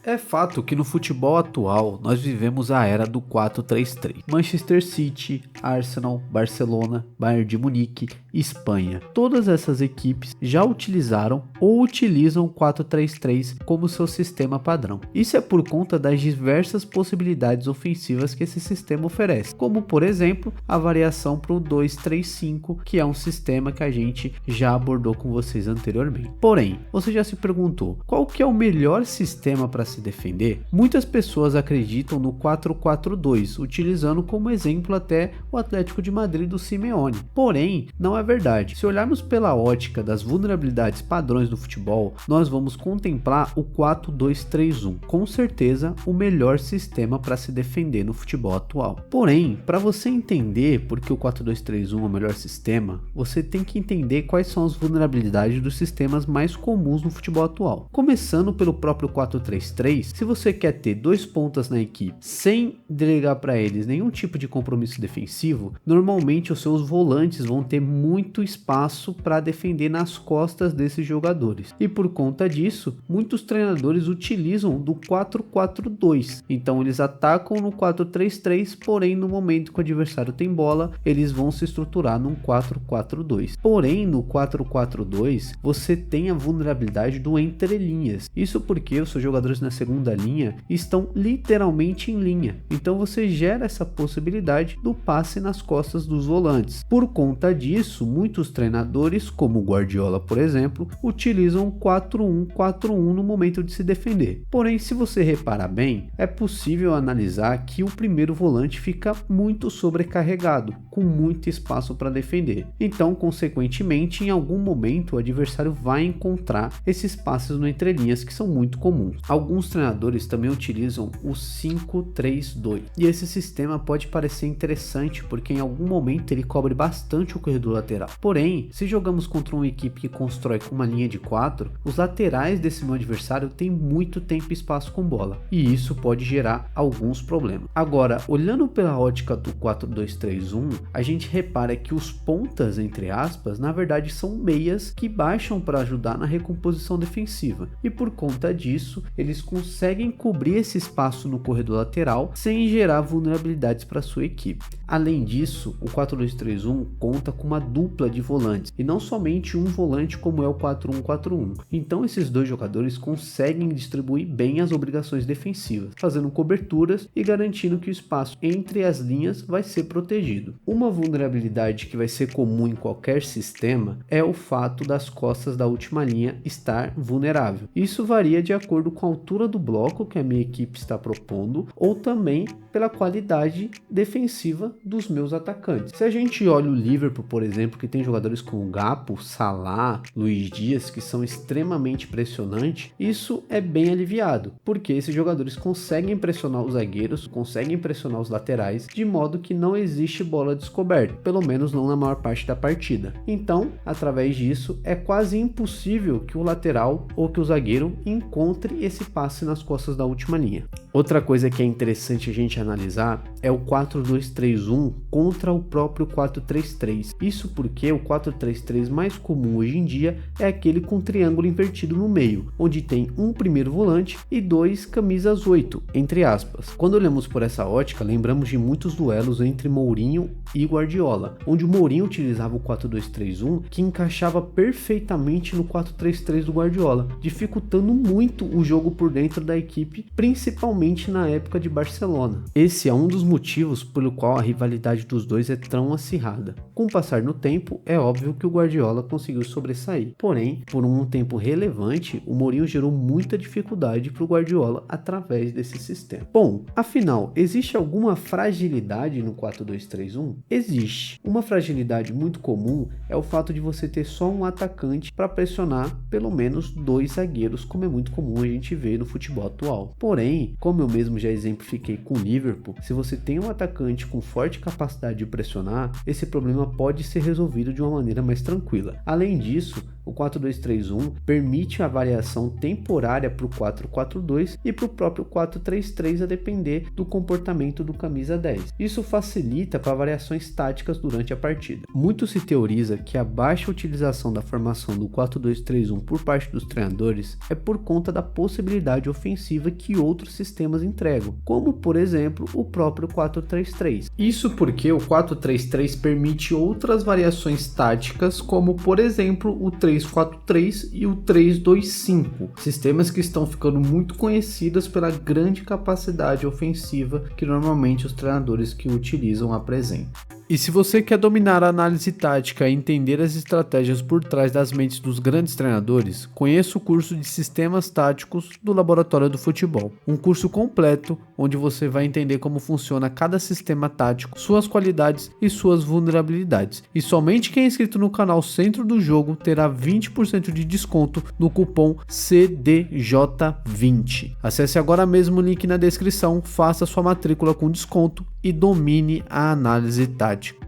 É fato que no futebol atual nós vivemos a era do 4-3-3. Manchester City, Arsenal, Barcelona, Bayern de Munique, Espanha. Todas essas equipes já utilizaram ou utilizam o 4-3-3 como seu sistema padrão. Isso é por conta das diversas possibilidades ofensivas que esse sistema oferece, como por exemplo a variação para o 2-3-5, que é um sistema que a gente já abordou com vocês anteriormente. Porém, você já se perguntou qual que é o melhor sistema para se defender? Muitas pessoas acreditam no 4-4-2, utilizando como exemplo até o Atlético de Madrid do Simeone. Porém, não é verdade. Se olharmos pela ótica das vulnerabilidades padrões do futebol, nós vamos contemplar o 4-2-3-1, com certeza o melhor sistema para se defender no futebol atual. Porém, para você entender por que o 4-2-3-1 é o melhor sistema, você tem que entender quais são as vulnerabilidades dos sistemas mais comuns no futebol atual. Começando pelo próprio 4-3-3, se você quer ter dois pontas na equipe sem delegar para eles nenhum tipo de compromisso defensivo, normalmente os seus volantes vão ter muito espaço para defender nas costas desses jogadores. E por conta disso, muitos treinadores utilizam do 4-4-2. Então eles atacam no 4-3-3, porém no momento que o adversário tem bola, eles vão se estruturar num 4-4-2. Porém, no 4-4-2, você tem a vulnerabilidade do entre linhas. Isso porque os seus jogadores na segunda linha estão literalmente em linha. Então você gera essa possibilidade do passe nas costas dos volantes. Por conta disso, muitos treinadores, como o Guardiola, por exemplo, utilizam 4-1-4-1 no momento de se defender. Porém, se você reparar bem, é possível analisar que o primeiro volante fica muito sobrecarregado, com muito espaço para defender. Então, consequentemente, em algum momento o adversário vai encontrar esses passes no entrelinhas que são muito comuns. Alguns treinadores também utilizam o 5-3-2. E esse sistema pode parecer interessante porque em algum momento ele cobre bastante o corredor lateral. Porém, se jogamos contra uma equipe que constrói com uma linha de 4, os laterais desse meu adversário têm muito tempo e espaço com bola. E isso pode gerar alguns problemas. Agora, olhando pela ótica do 4-2-3-1, a gente repara que os pontas, entre aspas, na verdade são meias que baixam para ajudar na recomposição defensiva. E por conta disso, eles conseguem cobrir esse espaço no corredor lateral sem gerar vulnerabilidades para sua equipe. Além disso, o 4-2-3-1 conta com uma dupla de volantes e não somente um volante como é o 4-1-4-1. Então esses dois jogadores conseguem distribuir bem as obrigações defensivas, fazendo coberturas e garantindo que o espaço entre as linhas vai ser protegido. Uma vulnerabilidade que vai ser comum em qualquer sistema é o fato das costas da última linha estar vulnerável. Isso varia de acordo com a altura do bloco que a minha equipe está propondo ou também pela qualidade defensiva dos meus atacantes. Se a gente olha o Liverpool, por exemplo, que tem jogadores como Gakpo, Salah, Luiz Dias, que são extremamente pressionantes, isso é bem aliviado, porque esses jogadores conseguem pressionar os zagueiros, conseguem pressionar os laterais, de modo que não existe bola descoberta, pelo menos não na maior parte da partida. Então, através disso, é quase impossível que o lateral ou que o zagueiro encontre esse passe nas costas da última linha. Outra coisa que é interessante a gente analisar é o 4-2-3-1 contra o próprio 4-3-3. Isso porque o 4-3-3 mais comum hoje em dia é aquele com triângulo invertido no meio, onde tem um primeiro volante e dois camisas 8, entre aspas. Quando olhamos por essa ótica, lembramos de muitos duelos entre Mourinho e Guardiola, onde o Mourinho utilizava o 4-2-3-1 que encaixava perfeitamente no 4-3-3 do Guardiola, dificultando muito o jogo por dentro da equipe, principalmente na época de Barcelona. Esse é um dos motivos pelo qual a rivalidade dos dois é tão acirrada. Com o passar do tempo, é óbvio que o Guardiola conseguiu sobressair. Porém, por um tempo relevante, o Mourinho gerou muita dificuldade para o Guardiola através desse sistema. Bom, afinal, existe alguma fragilidade no 4-2-3-1? Existe. Uma fragilidade muito comum é o fato de você ter só um atacante para pressionar pelo menos dois zagueiros, como é muito comum a gente ver no futebol atual. Porém, como eu mesmo já exemplifiquei com o Liverpool, se você tem um atacante com forte capacidade de pressionar, esse problema pode ser resolvido de uma maneira mais tranquila. Além disso, o 4-2-3-1 permite a variação temporária para o 4-4-2 e para o próprio 4-3-3 a depender do comportamento do camisa 10. Isso facilita para variações táticas durante a partida. Muito se teoriza que a baixa utilização da formação do 4-2-3-1 por parte dos treinadores é por conta da possibilidade ofensiva que outros sistemas entregam, como por exemplo o próprio 4-3-3. Isso porque o 4-3-3 permite outras variações táticas, como por exemplo o 3-4-3 e o 3-2-5, sistemas que estão ficando muito conhecidos pela grande capacidade ofensiva que normalmente os treinadores que o utilizam apresentam. E se você quer dominar a análise tática e entender as estratégias por trás das mentes dos grandes treinadores, conheça o curso de Sistemas Táticos do Laboratório do Futebol. Um curso completo onde você vai entender como funciona cada sistema tático, suas qualidades e suas vulnerabilidades. E somente quem é inscrito no canal Centro do Jogo terá 20% de desconto no cupom CDJ20. Acesse agora mesmo o link na descrição, faça sua matrícula com desconto e domine a análise tática.